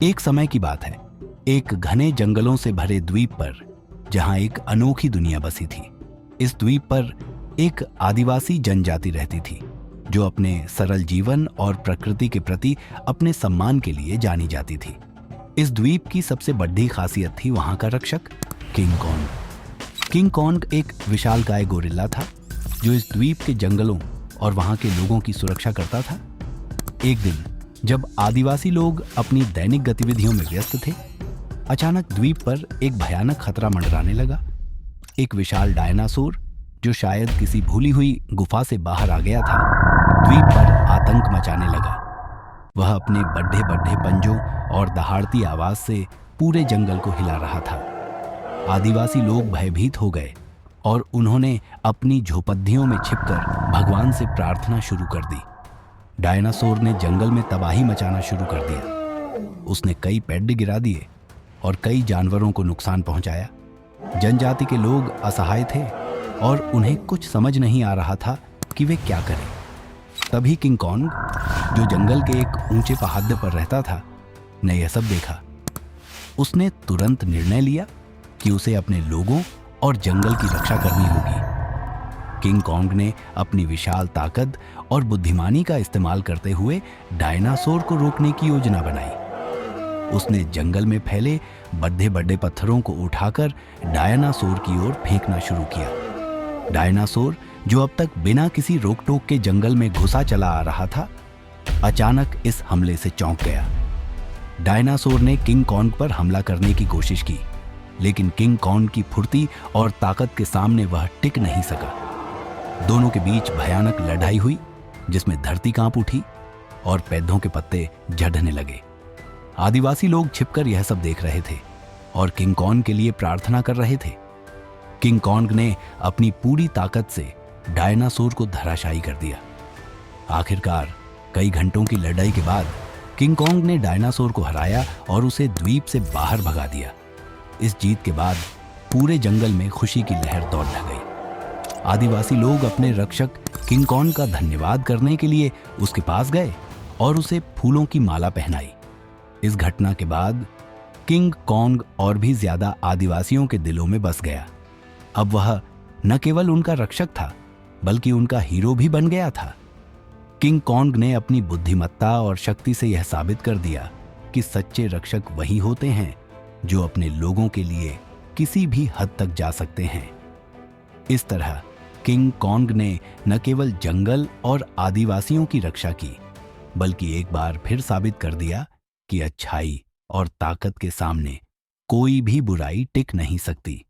एक समय की बात है, एक घने जंगलों से भरे द्वीप पर जहां एक अनोखी दुनिया बसी थी। इस द्वीप पर एक आदिवासी जनजाति रहती थी जो अपने सरल जीवन और प्रकृति के प्रति अपने सम्मान के लिए जानी जाती थी। इस द्वीप की सबसे बड़ी खासियत थी वहां का रक्षक किंग कॉन्ग। किंग कॉन्ग एक विशालकाय गोरिल्ला था जो इस द्वीप के जंगलों और वहां के लोगों की सुरक्षा करता था। एक दिन जब आदिवासी लोग अपनी दैनिक गतिविधियों में व्यस्त थे, अचानक द्वीप पर एक भयानक खतरा मंडराने लगा। एक विशाल डायनासोर जो शायद किसी भूली हुई गुफा से बाहर आ गया था, द्वीप पर आतंक मचाने लगा। वह अपने बड्ढे बड्ढे पंजों और दहाड़ती आवाज से पूरे जंगल को हिला रहा था। आदिवासी लोग भयभीत हो गए और उन्होंने अपनी झोपड़ियों में छिपकर भगवान से प्रार्थना शुरू कर दी। डायनासोर ने जंगल में तबाही मचाना शुरू कर दिया। उसने कई पेड़ गिरा दिए और कई जानवरों को नुकसान पहुंचाया। जनजाति के लोग असहाय थे और उन्हें कुछ समझ नहीं आ रहा था कि वे क्या करें। तभी किंग कॉन्ग, जो जंगल के एक ऊंचे पहाड़ पर रहता था, ने यह सब देखा। उसने तुरंत निर्णय लिया कि उसे अपने लोगों और जंगल की रक्षा करनी होगी। किंग कॉन्ग ने अपनी विशाल ताकत और बुद्धिमानी का इस्तेमाल करते हुए डायनासोर को रोकने की योजना बनाई। उसने जंगल में फैले बड़े बड़े पत्थरों को उठाकर डायनासोर की ओर फेंकना शुरू किया। डायनासोर, जो अब तक बिना किसी रोक टोक के जंगल में घुसा चला आ रहा था, अचानक इस हमले से चौंक गया। डायनासोर ने किंग कॉन्ग पर हमला करने की कोशिश की, लेकिन किंग कॉन्ग की फुर्ती और ताकत के सामने वह टिक नहीं सका। दोनों के बीच भयानक लड़ाई हुई जिसमें धरती कांप उठी और पेड़ों के पत्ते झड़ने लगे। आदिवासी लोग छिपकर यह सब देख रहे थे और किंग कॉन्ग के लिए प्रार्थना कर रहे थे। किंग कॉन्ग ने अपनी पूरी ताकत से डायनासोर को धराशायी कर दिया। आखिरकार कई घंटों की लड़ाई के बाद किंग कॉन्ग ने डायनासोर को हराया और उसे द्वीप से बाहर भगा दिया। इस जीत के बाद पूरे जंगल में खुशी की लहर दौड़ गई। आदिवासी लोग अपने रक्षक किंग कॉन्ग का धन्यवाद करने के लिए उसके पास गए और उसे फूलों की माला पहनाई। इस घटना के बाद किंग कॉन्ग और भी ज्यादा आदिवासियों के दिलों में बस गया। अब वह न केवल उनका रक्षक था, बल्कि उनका हीरो भी बन गया था। किंग कॉन्ग ने अपनी बुद्धिमत्ता और शक्ति से यह साबित कर दिया कि सच्चे रक्षक वही होते हैं जो अपने लोगों के लिए किसी भी हद तक जा सकते हैं। इस तरह किंग कॉन्ग ने न केवल जंगल और आदिवासियों की रक्षा की, बल्कि एक बार फिर साबित कर दिया कि अच्छाई और ताकत के सामने कोई भी बुराई टिक नहीं सकती।